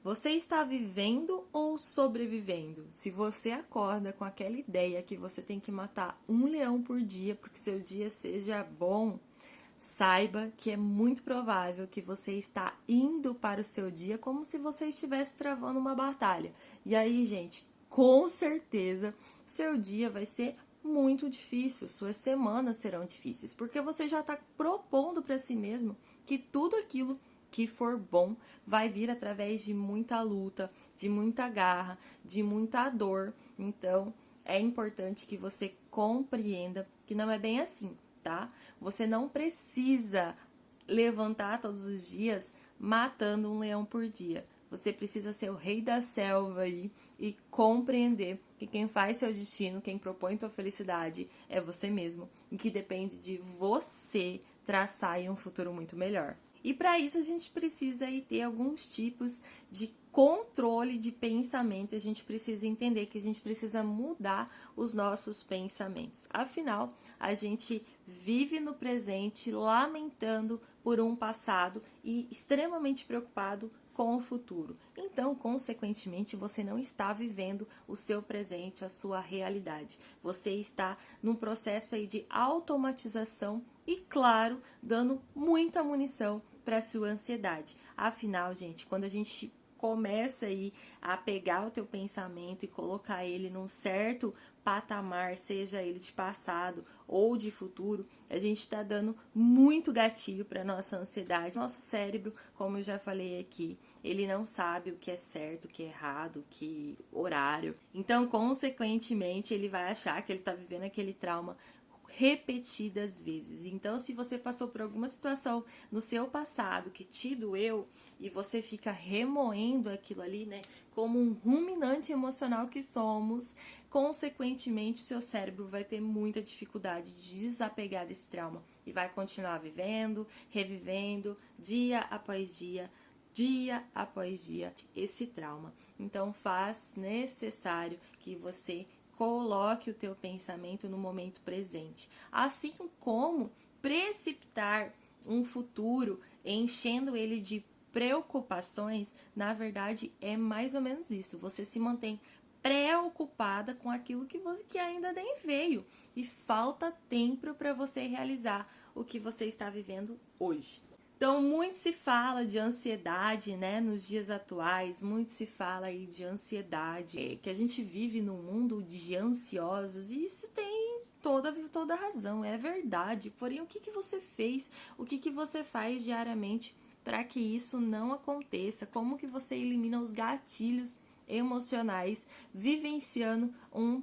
Você está vivendo ou sobrevivendo? Se você acorda com aquela ideia que você tem que matar um leão por dia para que seu dia seja bom, saiba que é muito provável que você está indo para o seu dia como se você estivesse travando uma batalha. E aí, gente, com certeza seu dia vai ser muito difícil, suas semanas serão difíceis, porque você já está propondo para si mesmo que tudo aquilo que for bom vai vir através de muita luta, de muita garra, de muita dor. Então, é importante que você compreenda que não é bem assim, tá? Você não precisa levantar todos os dias matando um leão por dia. Você precisa ser o rei da selva aí e compreender que quem faz seu destino, quem propõe tua felicidade é você mesmo e que depende de você traçar aí um futuro muito melhor. E para isso a gente precisa aí ter alguns tipos de controle de pensamento. A gente precisa entender que a gente precisa mudar os nossos pensamentos. Afinal, a gente vive no presente lamentando por um passado e extremamente preocupado com o futuro. Então, consequentemente, você não está vivendo o seu presente, a sua realidade. Você está num processo aí de automatização e, claro, dando muita munição para sua ansiedade. Afinal, gente, quando a gente começa aí a pegar o teu pensamento e colocar ele num certo patamar, seja ele de passado ou de futuro, a gente está dando muito gatilho para nossa ansiedade. Nosso cérebro, como eu já falei aqui, ele não sabe o que é certo, o que é errado, o que horário. Então, consequentemente, ele vai achar que ele está vivendo aquele trauma repetidas vezes. Então, se você passou por alguma situação no seu passado que te doeu e você fica remoendo aquilo ali, né, como um ruminante emocional que somos, consequentemente, o seu cérebro vai ter muita dificuldade de desapegar desse trauma e vai continuar vivendo, revivendo, dia após dia após dia, esse trauma. Então, faz necessário que você coloque o teu pensamento no momento presente, assim como precipitar um futuro enchendo ele de preocupações, na verdade é mais ou menos isso. Você se mantém preocupada com aquilo que ainda nem veio e falta tempo para você realizar o que você está vivendo hoje. Então, muito se fala de ansiedade, né, nos dias atuais, muito se fala aí de ansiedade, que a gente vive num mundo de ansiosos, e isso tem toda razão, é verdade. Porém, o que você fez, o que você faz diariamente para que isso não aconteça? Como que você elimina os gatilhos emocionais vivenciando um.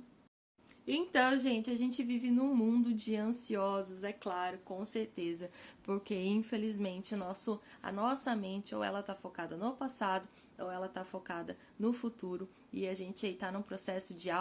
Então, gente, a gente vive num mundo de ansiosos, é claro, com certeza, porque infelizmente a nossa mente ou ela tá focada no passado ou ela tá focada no futuro e a gente aí tá num processo de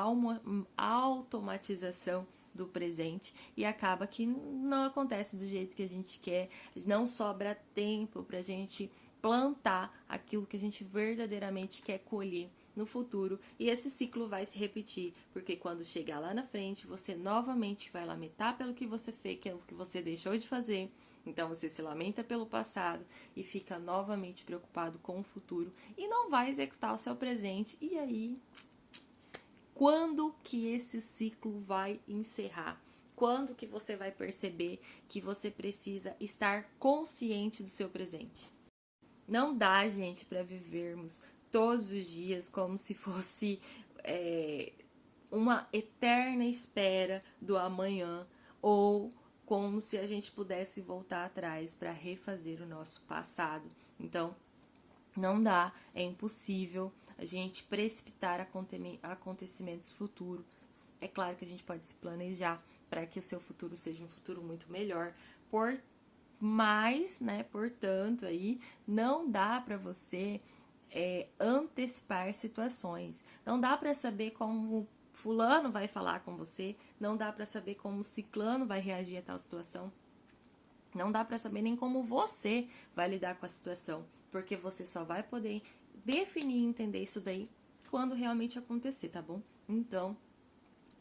automatização do presente e acaba que não acontece do jeito que a gente quer, não sobra tempo pra gente plantar aquilo que a gente verdadeiramente quer colher no futuro e esse ciclo vai se repetir, porque quando chegar lá na frente, você novamente vai lamentar pelo que você fez, que é o que você deixou de fazer. Então você se lamenta pelo passado e fica novamente preocupado com o futuro e não vai executar o seu presente. E aí, quando que esse ciclo vai encerrar? Quando que você vai perceber que você precisa estar consciente do seu presente? Não dá, gente, para vivermos todos os dias como se fosse uma eterna espera do amanhã ou como se a gente pudesse voltar atrás para refazer o nosso passado. Então, não dá, é impossível a gente precipitar acontecimentos futuros. É claro que a gente pode se planejar para que o seu futuro seja um futuro muito melhor, mas, né, portanto, aí não dá para você antecipar situações. Não dá para saber como fulano vai falar com você, não dá para saber como ciclano vai reagir a tal situação. Não dá para saber nem como você vai lidar com a situação, porque você só vai poder definir e entender isso daí quando realmente acontecer, tá bom? Então,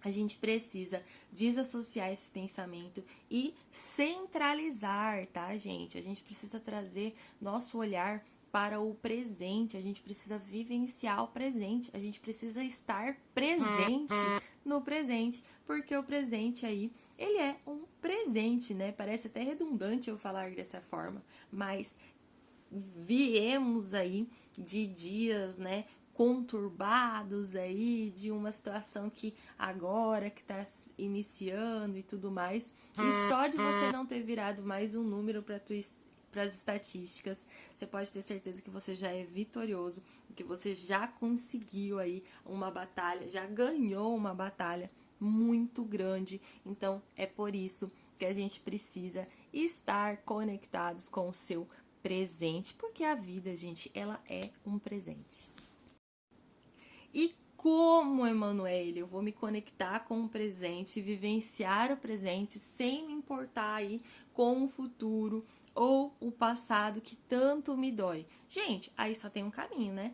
a gente precisa desassociar esse pensamento e centralizar, tá, gente? A gente precisa trazer nosso olhar para o presente, a gente precisa vivenciar o presente, a gente precisa estar presente no presente, porque o presente aí, ele é um presente, né? Parece até redundante eu falar dessa forma, mas viemos aí de dias, né, conturbados aí, de uma situação que agora que tá iniciando e tudo mais, e só de você não ter virado mais um número para as estatísticas, você pode ter certeza que você já é vitorioso, que você já conseguiu aí uma batalha, já ganhou uma batalha muito grande. Então é por isso que a gente precisa estar conectados com o seu presente, porque a vida, gente, ela é um presente. E como, Emanuele, eu vou me conectar com o presente, vivenciar o presente sem me importar aí com o futuro ou o passado que tanto me dói? Gente, aí só tem um caminho, né?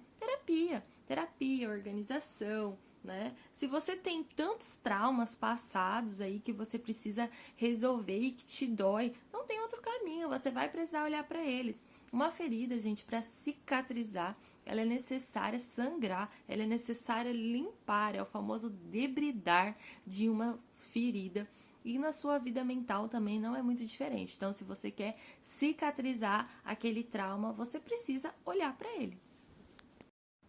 Terapia, organização, né? Se você tem tantos traumas passados aí que você precisa resolver e que te dói, não tem outro caminho, você vai precisar olhar para eles. Uma ferida, gente, para cicatrizar, ela é necessária sangrar, ela é necessária limpar, é o famoso debridar de uma ferida. E na sua vida mental também não é muito diferente. Então, se você quer cicatrizar aquele trauma, você precisa olhar para ele.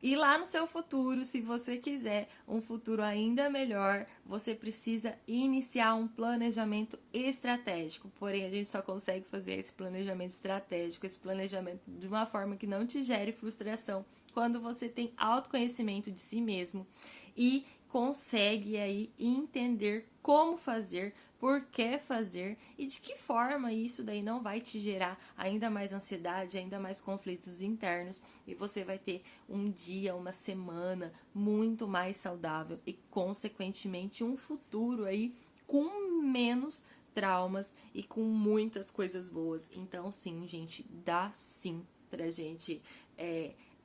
E lá no seu futuro, se você quiser um futuro ainda melhor, você precisa iniciar um planejamento estratégico. Porém, a gente só consegue fazer esse planejamento estratégico, esse planejamento de uma forma que não te gere frustração, quando você tem autoconhecimento de si mesmo e consegue aí entender como fazer, por que fazer e de que forma isso daí não vai te gerar ainda mais ansiedade, ainda mais conflitos internos, e você vai ter um dia, uma semana muito mais saudável e consequentemente um futuro aí com menos traumas e com muitas coisas boas. Então sim, gente, dá sim pra gente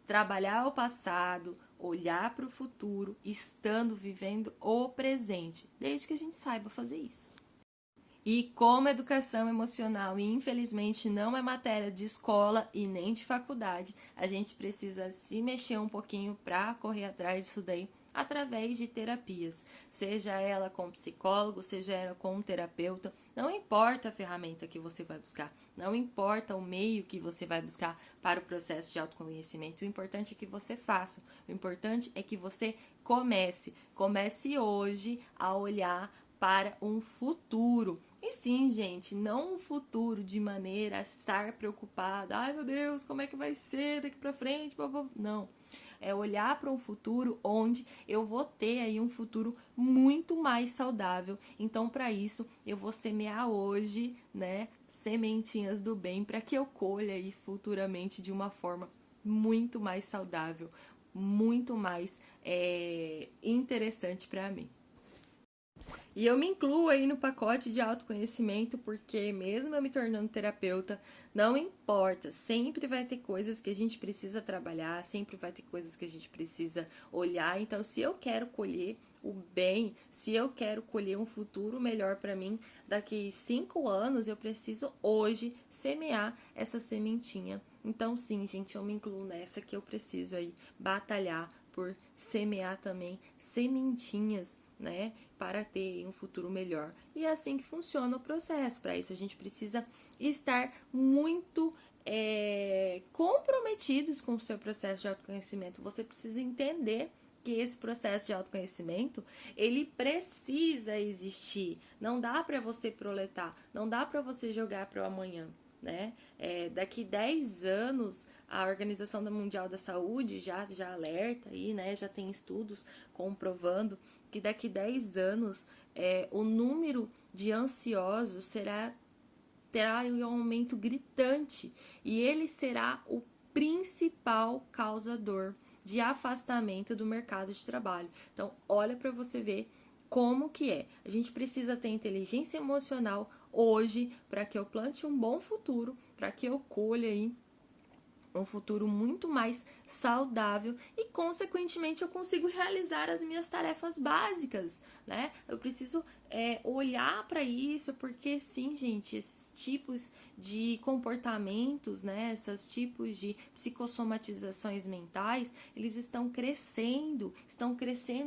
trabalhar o passado, olhar para o futuro, estando vivendo o presente, desde que a gente saiba fazer isso. E como educação emocional, infelizmente, não é matéria de escola e nem de faculdade, a gente precisa se mexer um pouquinho para correr atrás disso daí através de terapias, seja ela com psicólogo, seja ela com um terapeuta, não importa a ferramenta que você vai buscar, não importa o meio que você vai buscar para o processo de autoconhecimento, o importante é que você faça, o importante é que você comece hoje a olhar para um futuro. E sim, gente, não um futuro de maneira a estar preocupada. Ai, meu Deus, como é que vai ser daqui pra frente? Não. É olhar para um futuro onde eu vou ter aí um futuro muito mais saudável. Então, para isso, eu vou semear hoje, né, sementinhas do bem para que eu colha aí futuramente de uma forma muito mais saudável, muito mais interessante para mim. E eu me incluo aí no pacote de autoconhecimento, porque mesmo eu me tornando terapeuta, não importa, sempre vai ter coisas que a gente precisa trabalhar, sempre vai ter coisas que a gente precisa olhar. Então, se eu quero colher o bem, se eu quero colher um futuro melhor para mim, daqui 5 anos, eu preciso hoje semear essa sementinha. Então, sim, gente, eu me incluo nessa que eu preciso aí batalhar por semear também sementinhas, né, para ter um futuro melhor. E é assim que funciona o processo. Para isso a gente precisa estar muito comprometidos com o seu processo de autoconhecimento. Você precisa entender que esse processo de autoconhecimento, ele precisa existir. Não dá para você proletar, não dá para você jogar para o amanhã, né? Daqui 10 anos, a Organização Mundial da Saúde já alerta aí, né? Já tem estudos comprovando que daqui 10 anos o número de ansiosos terá um aumento gritante e ele será o principal causador de afastamento do mercado de trabalho. Então, olha para você ver como que é. A gente precisa ter inteligência emocional hoje para que eu plante um bom futuro, para que eu colha aí um futuro muito mais saudável e, consequentemente, eu consigo realizar as minhas tarefas básicas, né? Eu preciso olhar para isso, porque sim, gente, esses tipos de comportamentos, né? Esses tipos de psicossomatizações mentais, eles estão crescendo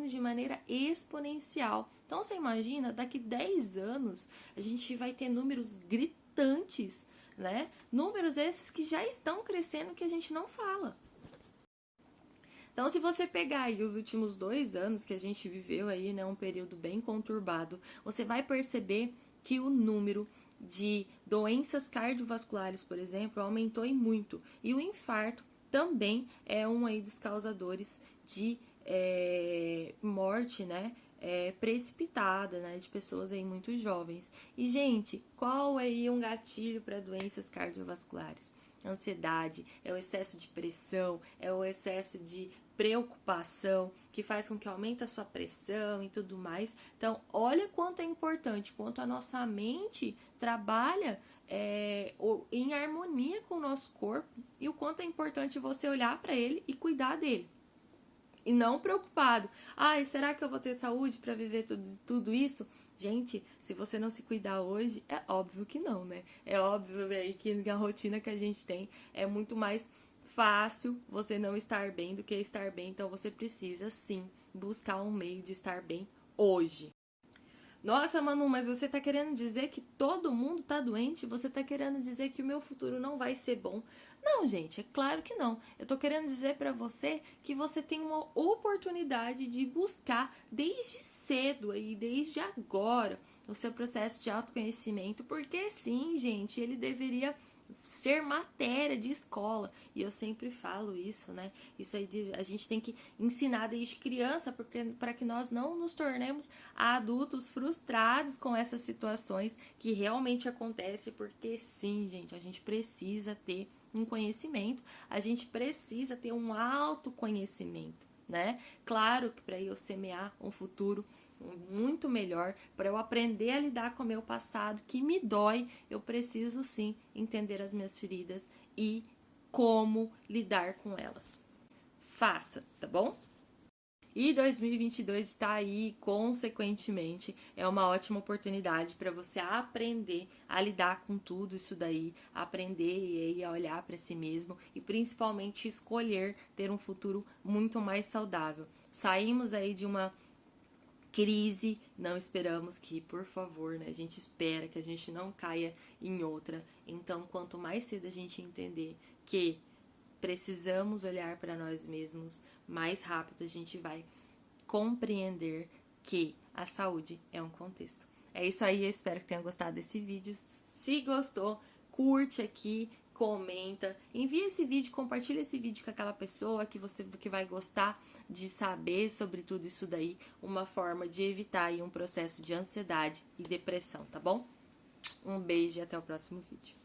de maneira exponencial. Então, você imagina, daqui 10 anos, a gente vai ter números gritantes, né? Números esses que já estão crescendo que a gente não fala. Então, se você pegar aí os últimos 2 anos que a gente viveu aí, né, um período bem conturbado, você vai perceber que o número de doenças cardiovasculares, por exemplo, aumentou e muito. E o infarto também é um aí dos causadores de morte, né? Precipitada, né, de pessoas aí muito jovens. E, gente, qual é aí um gatilho para doenças cardiovasculares? Ansiedade, é o excesso de pressão, é o excesso de preocupação, que faz com que aumente a sua pressão e tudo mais. Então, olha quanto é importante, quanto a nossa mente trabalha em harmonia com o nosso corpo e o quanto é importante você olhar para ele e cuidar dele. E não preocupado. Ai, será que eu vou ter saúde para viver tudo isso? Gente, se você não se cuidar hoje, é óbvio que não, né? É óbvio aí que a rotina que a gente tem é muito mais fácil você não estar bem do que estar bem. Então você precisa sim buscar um meio de estar bem hoje. Nossa, Manu, mas você tá querendo dizer que todo mundo tá doente? Você tá querendo dizer que o meu futuro não vai ser bom? Não, gente, é claro que não. Eu tô querendo dizer pra você que você tem uma oportunidade de buscar desde cedo aí, desde agora, o seu processo de autoconhecimento, porque sim, gente, ele deveria ser matéria de escola. E eu sempre falo isso, né? Isso aí a gente tem que ensinar desde criança, porque para que nós não nos tornemos adultos frustrados com essas situações que realmente acontecem, porque sim, gente, a gente precisa ter um conhecimento, a gente precisa ter um autoconhecimento, né? Claro que para eu semear um futuro muito melhor, para eu aprender a lidar com o meu passado que me dói, eu preciso sim entender as minhas feridas e como lidar com elas. Faça, tá bom? E 2022 está aí, consequentemente, é uma ótima oportunidade para você aprender a lidar com tudo isso daí, aprender a olhar para si mesmo e principalmente escolher ter um futuro muito mais saudável. Saímos aí de uma crise, não esperamos que, por favor, né? A gente espera que a gente não caia em outra. Então, quanto mais cedo a gente entender que precisamos olhar para nós mesmos, mais rápido a gente vai compreender que a saúde é um contexto. É isso aí, eu espero que tenha gostado desse vídeo. Se gostou, curte aqui, comenta, envia esse vídeo, compartilha esse vídeo com aquela pessoa que vai gostar de saber sobre tudo isso daí, uma forma de evitar aí um processo de ansiedade e depressão, tá bom? Um beijo e até o próximo vídeo.